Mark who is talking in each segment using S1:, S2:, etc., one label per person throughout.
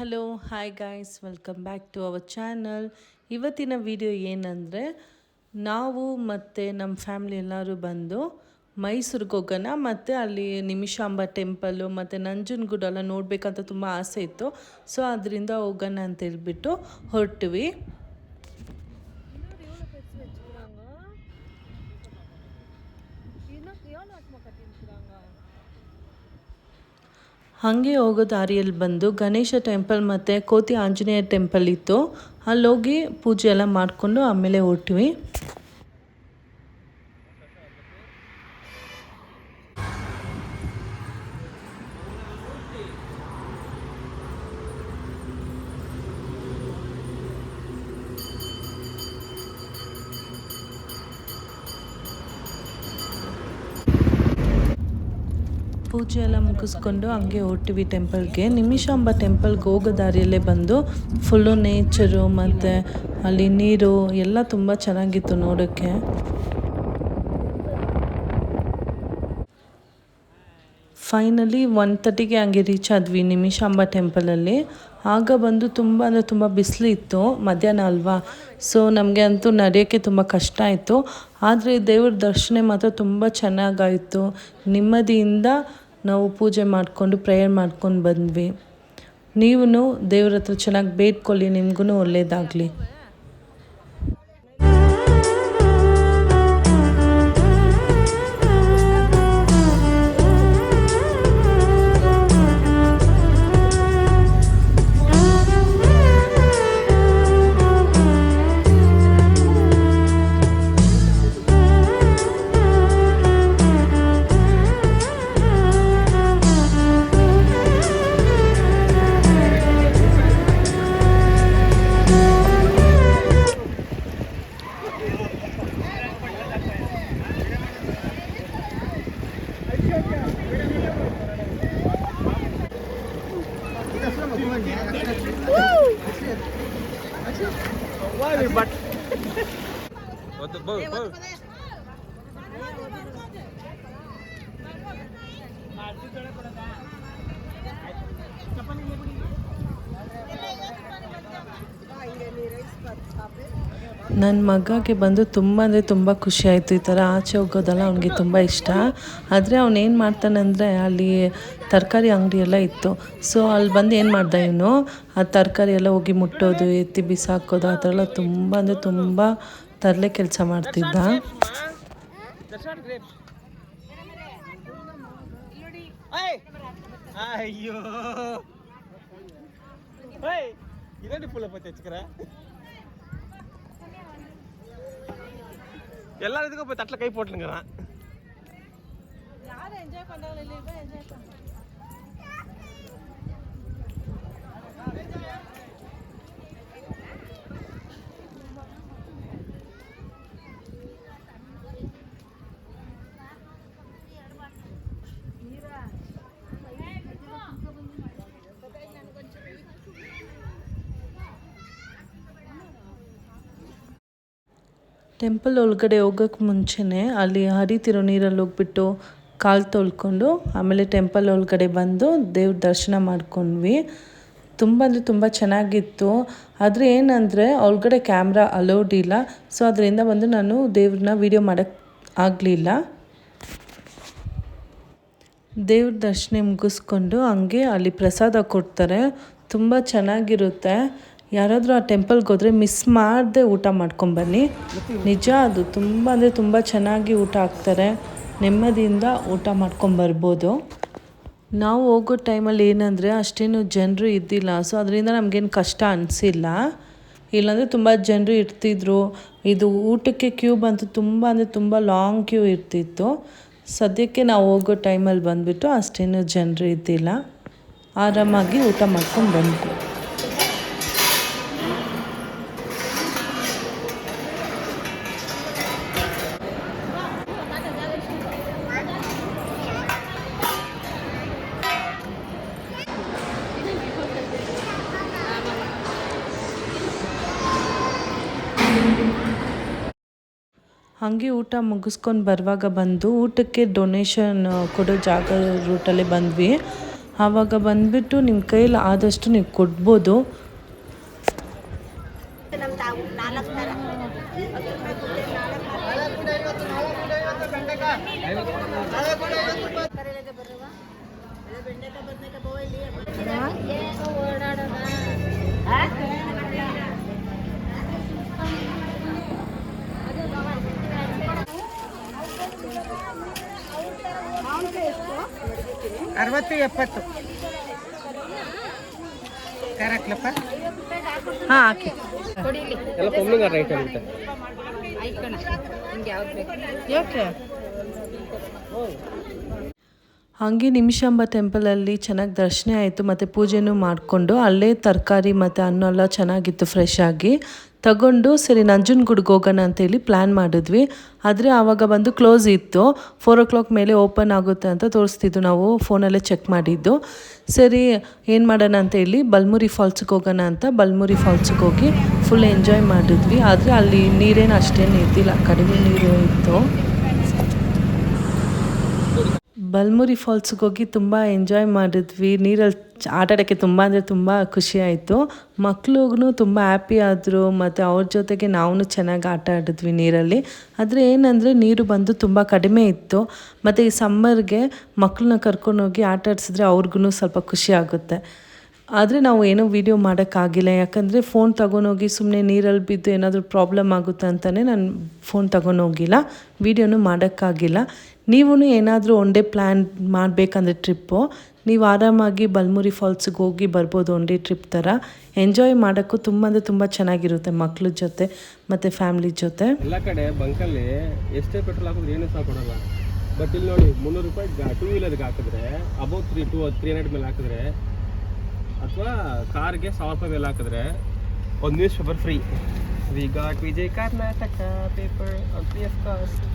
S1: Hello hi guys welcome back to our channel. ಇವತ್ತಿನ video ಏನಂದರೆ, ನಾವು ಮತ್ತು ನಮ್ಮ ಫ್ಯಾಮ್ಲಿ ಎಲ್ಲರೂ ಬಂದು ಮೈಸೂರಿಗೆ ಹೋಗೋಣ ಮತ್ತು ಅಲ್ಲಿ ನಿಮಿಷಾಂಬ ಟೆಂಪಲ್ಲು ಮತ್ತು ನಂಜನಗೂಡು ಎಲ್ಲ ನೋಡಬೇಕಂತ ತುಂಬ ಆಸೆ ಇತ್ತು. ಸೊ ಅದರಿಂದ ಹೋಗೋಣ ಅಂತ ಹೇಳ್ಬಿಟ್ಟು ಹೊರಟ್ವಿ. ಹಾಗೆ ಹೋಗೋ ದಾರಿಯಲ್ಲಿ ಬಂದು ಗಣೇಶ ಟೆಂಪಲ್ ಮತ್ತು ಕೋತಿ ಆಂಜನೇಯ ಟೆಂಪಲ್ ಇತ್ತು. ಅಲ್ಲೋಗಿ ಪೂಜೆ ಎಲ್ಲ ಮಾಡಿಕೊಂಡು ಆಮೇಲೆ ಹೊರಟ್ವಿ. ಪೂಜೆ ಎಲ್ಲ ಮುಗಿಸ್ಕೊಂಡು ಹಂಗೆ ಹೊರಟಿವಿ ಟೆಂಪಲ್ಗೆ. ನಿಮಿಷಾಂಬ ಟೆಂಪಲ್ಗೆ ಹೋಗೋ ದಾರಿಯಲ್ಲೇ ಬಂದು ಫುಲ್ಲು ನೇಚರು ಮತ್ತು ಅಲ್ಲಿ ನೀರು ಎಲ್ಲ ತುಂಬ ಚೆನ್ನಾಗಿತ್ತು ನೋಡೋಕ್ಕೆ. ಫೈನಲಿ 1:30ಗೆ ಹಂಗೆ ರೀಚ್ ಆದ್ವಿ ನಿಮಿಷಾಂಬ ಟೆಂಪಲಲ್ಲಿ. ಆಗ ಬಂದು ತುಂಬ ಬಿಸಿಲು ಇತ್ತು, ಮಧ್ಯಾಹ್ನ ಅಲ್ವಾ. ಸೊ ನಮಗೆ ಅಂತೂ ನಡೆಯೋಕ್ಕೆ ತುಂಬ ಕಷ್ಟ ಆಯಿತು. ಆದರೆ ದೇವ್ರ ದರ್ಶನ ಮಾತ್ರ ತುಂಬ ಚೆನ್ನಾಗಾಯಿತು. ನೆಮ್ಮದಿಯಿಂದ ನಾವು ಪೂಜೆ ಮಾಡಿಕೊಂಡು ಪ್ರೇಯರ್ ಮಾಡ್ಕೊಂಡು ಬಂದ್ವಿ. ನೀವು ದೇವ್ರ ಹತ್ರ ಚೆನ್ನಾಗಿ ಬೇಡ್ಕೊಳ್ಳಿ, ನಿಮಗೂ ಒಳ್ಳೆಯದಾಗಲಿ. ನನ್ನ ಮಗಗೆ ಬಂದು ತುಂಬ ಖುಷಿ ಆಯಿತು. ಈ ಥರ ಆಚೆ ಹೋಗೋದಲ್ಲ ಅವನಿಗೆ ತುಂಬ ಇಷ್ಟ. ಆದರೆ ಅವನೇನು ಮಾಡ್ತಾನಂದರೆ, ಅಲ್ಲಿ ತರಕಾರಿ ಅಂಗಡಿ ಎಲ್ಲ ಇತ್ತು. ಸೊ ಅಲ್ಲಿ ಬಂದು ಏನು ಮಾಡ್ದ ಇವನು, ಆ ತರಕಾರಿ ಎಲ್ಲ ಹೋಗಿ ಮುಟ್ಟೋದು, ಎತ್ತಿ ಬಿಸಾಕೋದು, ಆ ಥರ ಎಲ್ಲ ತುಂಬ ತರಲೆ ಕೆಲಸ ಮಾಡ್ತಿದ್ದ.
S2: ಅಯ್ಯೋ எல்லாரும் இதுக்கு போய் தட்டில் கை போட்டுங்கிறான். யாரும் என்ஜாய் பண்ணாலும் இல்லையா, என்ஜாய் பண்ண
S1: ಟೆಂಪಲ್ ಒಳಗಡೆ ಹೋಗೋಕ್ಕೆ ಮುಂಚೆನೇ ಅಲ್ಲಿ ಹರಿತಿರೋ ನೀರಲ್ಲಿ ಹೋಗ್ಬಿಟ್ಟು ಕಾಲು ತೊಳ್ಕೊಂಡು ಆಮೇಲೆ ಟೆಂಪಲ್ ಒಳಗಡೆ ಬಂದು ದೇವ್ರ ದರ್ಶನ ಮಾಡ್ಕೊಂಡ್ವಿ. ತುಂಬ ಚೆನ್ನಾಗಿತ್ತು. ಆದರೆ ಏನಂದರೆ ಒಳಗಡೆ ಕ್ಯಾಮ್ರಾ ಅಲೌಡ್ ಇಲ್ಲ. ಸೊ ಅದರಿಂದ ಬಂದು ನಾನು ದೇವ್ರನ್ನ ವೀಡಿಯೋ ಮಾಡೋಕ್ಕೆ ಆಗಲಿಲ್ಲ. ದೇವ್ರ ದರ್ಶನ ಮುಗಿಸ್ಕೊಂಡು ಹಂಗೆ ಅಲ್ಲಿ ಪ್ರಸಾದ ಕೊಡ್ತಾರೆ, ತುಂಬ ಚೆನ್ನಾಗಿರುತ್ತೆ. ಯಾರಾದರೂ ಆ ಟೆಂಪಲ್ಗೆ ಹೋದರೆ ಮಿಸ್ ಮಾಡದೆ ಊಟ ಮಾಡ್ಕೊಂಬನ್ನಿ. ನಿಜ ಅದು ತುಂಬ ಚೆನ್ನಾಗಿ ಊಟ ಹಾಕ್ತಾರೆ. ನೆಮ್ಮದಿಯಿಂದ ಊಟ ಮಾಡ್ಕೊಂಬರ್ಬೋದು. ನಾವು ಹೋಗೋ ಟೈಮಲ್ಲಿ ಏನಂದರೆ ಅಷ್ಟೇನು ಜನರು ಇದ್ದಿಲ್ಲ. ಸೊ ಅದರಿಂದ ನಮಗೇನು ಕಷ್ಟ ಅನಿಸಿಲ್ಲ. ಇಲ್ಲಾಂದರೆ ತುಂಬ ಜನರು ಇರ್ತಿದ್ರು. ಇದು ಊಟಕ್ಕೆ ಕ್ಯೂ ಬಂತು, ತುಂಬ ಲಾಂಗ್ ಕ್ಯೂ ಇರ್ತಿತ್ತು. ಸದ್ಯಕ್ಕೆ ನಾವು ಹೋಗೋ ಟೈಮಲ್ಲಿ ಬಂದುಬಿಟ್ಟು ಅಷ್ಟೇನು ಜನರು ಇದ್ದಿಲ್ಲ. ಆರಾಮಾಗಿ ಊಟ ಮಾಡ್ಕೊಂಡು ಬಂದ್ವಿ. ಹಾಗೆ ಊಟ ಮುಗಿಸ್ಕೊಂಡು ಬರುವಾಗ ಬಂದು ಊಟಕ್ಕೆ ಡೊನೇಷನ್ ಕೊಡೋ ಜಾಗ ರೂಟಲ್ಲೇ ಬಂದ್ವಿ. ಆವಾಗ ಬಂದುಬಿಟ್ಟು ನಿಮ್ಮ ಕೈಲಿ ಆದಷ್ಟು ನೀವು ಕೊಡ್ಬೋದು.
S3: ಅರವತ್ತು ಎಪ್ಪತ್ತು ಕರೆಕ್ಟ್ಲಪ್ಪ.
S1: ಹಾಂ ಹಾಕಿ.
S2: ಎಲ್ಲ ಪಮ್ಮಿಂಗ್ ರೈಟ್ ಆಗುತ್ತೆ.
S3: ಯಾಕೆ
S1: ಹಾಗೆ ನಿಮಿಷಾಂಬ ಟೆಂಪಲಲ್ಲಿ ಚೆನ್ನಾಗಿ ದರ್ಶನ ಆಯಿತು ಮತ್ತು ಪೂಜೆನೂ ಮಾಡಿಕೊಂಡು ಅಲ್ಲೇ ತರಕಾರಿ ಮತ್ತು ಹಣ್ಣು ಎಲ್ಲ ಚೆನ್ನಾಗಿತ್ತು ಫ್ರೆಶ್ ಆಗಿ ತಗೊಂಡು ಸರಿ ನಂಜನಗೂಡಿಗೆ ಹೋಗೋಣ ಅಂತೇಳಿ ಪ್ಲ್ಯಾನ್ ಮಾಡಿದ್ವಿ. ಆದರೆ ಆವಾಗ ಬಂದು ಕ್ಲೋಸ್ ಇತ್ತು. 4 o'clock ಮೇಲೆ ಓಪನ್ ಆಗುತ್ತೆ ಅಂತ ತೋರಿಸ್ತಿದ್ದು, ನಾವು ಫೋನಲ್ಲೇ ಚೆಕ್ ಮಾಡಿದ್ದು. ಸರಿ ಏನು ಮಾಡೋಣ ಅಂತೇಳಿ ಬಲ್ಮುರಿ ಫಾಲ್ಸಿಗೆ ಹೋಗೋಣ ಅಂತ ಬಲ್ಮುರಿ ಫಾಲ್ಸಿಗೆ ಹೋಗಿ ಫುಲ್ ಎಂಜಾಯ್ ಮಾಡಿದ್ವಿ. ಆದರೆ ಅಲ್ಲಿ ನೀರೇನು ಅಷ್ಟೇನು ಇದ್ದಿಲ್ಲ, ಕಡಿಮೆ ನೀರು ಇತ್ತು. ಬಲ್ಮುರಿ ಫಾಲ್ಸಿಗೆ ಹೋಗಿ ತುಂಬ ಎಂಜಾಯ್ ಮಾಡಿದ್ವಿ. ನೀರಲ್ಲಿ ಆಟ ಆಡೋಕ್ಕೆ ತುಂಬ ಅಂದರೆ ತುಂಬ ಖುಷಿ ಆಯಿತು. ಮಕ್ಳಿಗೂ ತುಂಬ ಹ್ಯಾಪಿ ಆದರು ಮತ್ತು ಅವ್ರ ಜೊತೆಗೆ ನಾವು ಚೆನ್ನಾಗಿ ಆಟ ಆಡಿದ್ವಿ ನೀರಲ್ಲಿ. ಆದರೆ ಏನಂದರೆ ನೀರು ಬಂದು ತುಂಬ ಕಡಿಮೆ ಇತ್ತು. ಮತ್ತು ಈ ಸಮ್ಮರ್ಗೆ ಮಕ್ಕಳನ್ನ ಕರ್ಕೊಂಡೋಗಿ ಆಟ ಆಡಿಸಿದ್ರೆ ಅವ್ರಿಗೂ ಸ್ವಲ್ಪ ಖುಷಿ ಆಗುತ್ತೆ. ಆದರೆ ನಾವು ಏನೂ ವೀಡಿಯೋ ಮಾಡೋಕ್ಕಾಗಿಲ್ಲ, ಯಾಕಂದರೆ ಫೋನ್ ತೊಗೊಂಡೋಗಿ ಸುಮ್ಮನೆ ನೀರಲ್ಲಿ ಬಿದ್ದು ಏನಾದರೂ ಪ್ರಾಬ್ಲಮ್ ಆಗುತ್ತೆ ಅಂತಲೇ ನಾನು ಫೋನ್ ತೊಗೊಂಡೋಗಿಲ್ಲ, ವೀಡಿಯೋನೂ ಮಾಡೋಕ್ಕಾಗಿಲ್ಲ. ನೀವೂ ಏನಾದರೂ ಒನ್ ಡೇ ಪ್ಲ್ಯಾನ್ ಮಾಡಬೇಕಂದ್ರೆ ಟ್ರಿಪ್ಪು, ನೀವು ಆರಾಮಾಗಿ ಬಲ್ಮುರಿ ಫಾಲ್ಸಿಗೆ ಹೋಗಿ ಬರ್ಬೋದು. ಒನ್ ಡೇ ಟ್ರಿಪ್ ಥರ ಎಂಜಾಯ್ ಮಾಡೋಕ್ಕೂ ತುಂಬ ಅಂದರೆ ತುಂಬ ಚೆನ್ನಾಗಿರುತ್ತೆ ಮಕ್ಳ ಜೊತೆ ಮತ್ತು ಫ್ಯಾಮ್ಲಿ ಜೊತೆ.
S2: ಎಲ್ಲ ಕಡೆ ಬಂಕಲ್ಲಿ ಎಷ್ಟೇ ಪೆಟ್ರೋಲ್ ಹಾಕಿದ್ರೆ ಏನೂ ಸಹ ಕೊಡೋಲ್ಲ. ಬಟ್ ಇಲ್ಲಿ ನೋಡಿ 300 ರೂಪಾಯಿ 2 ವೀಲರ್ಗೆ ಹಾಕಿದ್ರೆ ಅಬೌವ್ 300 ಮೇಲೆ ಹಾಕಿದ್ರೆ ಅಥವಾ ಕಾರ್ಗೆ 1000 ರೂಪಾಯಿ ಮೇಲೆ ಹಾಕಿದ್ರೆ ಒಂದು news paper free. We got Vijay Karnataka paper free of cost.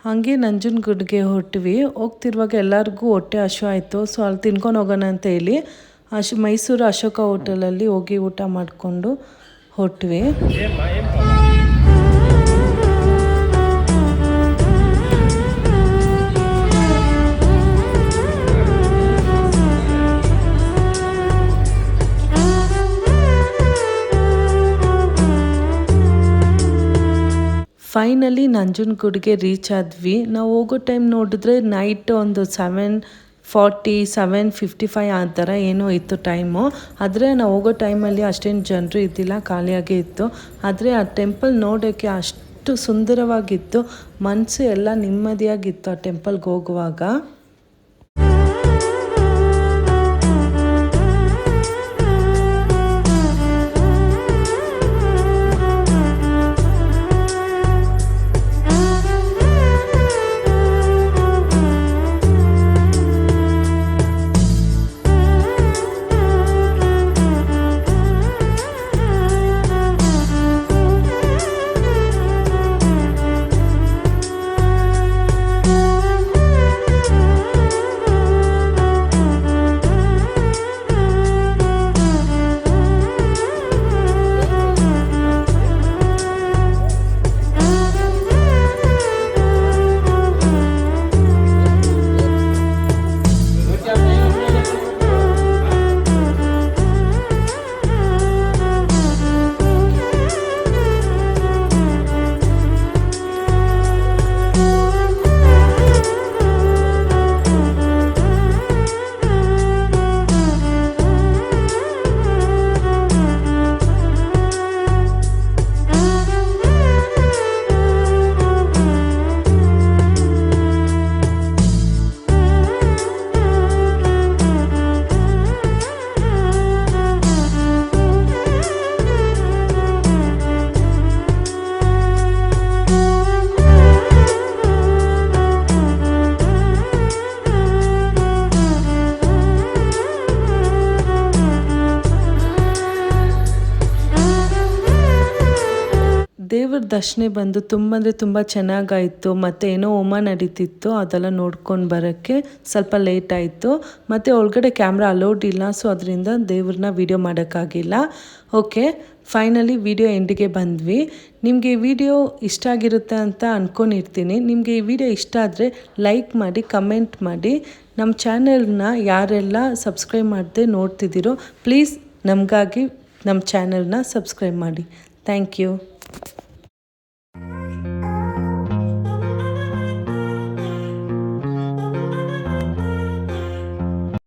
S1: ಹಾಗೆ ನಂಜನಗೂಡಿಗೆ ಹೊರಟ್ವಿ. ಹೋಗ್ತಿರುವಾಗ ಎಲ್ಲರಿಗೂ ಹೊಟ್ಟೆ ಹಶು ಆಯಿತು. ಸೊ ಅಲ್ಲಿ ತಿನ್ಕೊಂಡು ಹೋಗೋಣ ಅಂತ ಹೇಳಿ ಮೈಸೂರು ಅಶೋಕ ಹೋಟೆಲಲ್ಲಿ ಹೋಗಿ ಊಟ ಮಾಡಿಕೊಂಡು ಹೊರಟ್ವಿ. ಫೈನಲಿ ನಂಜನಗೂಡಿಗೆ ರೀಚ್ ಆದ್ವಿ. ನಾವು ಹೋಗೋ ಟೈಮ್ ನೋಡಿದ್ರೆ ನೈಟ್ ಒಂದು 7:40 7:55 ಆ ಥರ ಏನೋ ಇತ್ತು ಟೈಮು. ಆದರೆ ನಾವು ಹೋಗೋ ಟೈಮಲ್ಲಿ ಅಷ್ಟೇನು ಜನರು ಇದ್ದಿಲ್ಲ, ಖಾಲಿಯಾಗೇ ಇತ್ತು. ಆದರೆ ಆ ಟೆಂಪಲ್ ನೋಡೋಕ್ಕೆ ಅಷ್ಟು ಸುಂದರವಾಗಿತ್ತು, ಮನಸ್ಸು ಎಲ್ಲ ನೆಮ್ಮದಿಯಾಗಿತ್ತು ಆ ಟೆಂಪಲ್ಗೆ ಹೋಗುವಾಗ. ದೇವ್ರ ದರ್ಶನ ಬಂದು ತುಂಬ ಅಂದರೆ ತುಂಬ ಚೆನ್ನಾಗಾಯಿತು. ಮತ್ತು ಏನೋ ಹೋಮ ನಡೀತಿತ್ತು, ಅದೆಲ್ಲ ನೋಡ್ಕೊಂಡು ಬರೋಕ್ಕೆ ಸ್ವಲ್ಪ ಲೇಟ್ ಆಯಿತು. ಮತ್ತು ಒಳಗಡೆ ಕ್ಯಾಮ್ರಾ ಅಲೌಡ್ ಇಲ್ಲ, ಸೊ ಅದರಿಂದ ದೇವ್ರನ್ನ ವೀಡಿಯೋ ಮಾಡೋಕ್ಕಾಗಿಲ್ಲ. ಓಕೆ, ಫೈನಲಿ ವಿಡಿಯೋ ಎಂಡಿಗೆ ಬಂದ್ವಿ. ನಿಮಗೆ ಈ ವಿಡಿಯೋ ಇಷ್ಟ ಆಗಿರುತ್ತೆ ಅಂತ ಅಂದ್ಕೊಂಡಿರ್ತೀನಿ. ನಿಮಗೆ ಈ ವಿಡಿಯೋ ಇಷ್ಟ ಆದರೆ ಲೈಕ್ ಮಾಡಿ, ಕಮೆಂಟ್ ಮಾಡಿ. ನಮ್ಮ ಚಾನೆಲ್ನ ಯಾರೆಲ್ಲ ಸಬ್ಸ್ಕ್ರೈಬ್ ಮಾಡದೆ ನೋಡ್ತಿದ್ದೀರೋ ಪ್ಲೀಸ್ ನಮಗಾಗಿ ನಮ್ಮ ಚಾನೆಲ್ನ ಸಬ್ಸ್ಕ್ರೈಬ್ ಮಾಡಿ. Thank you.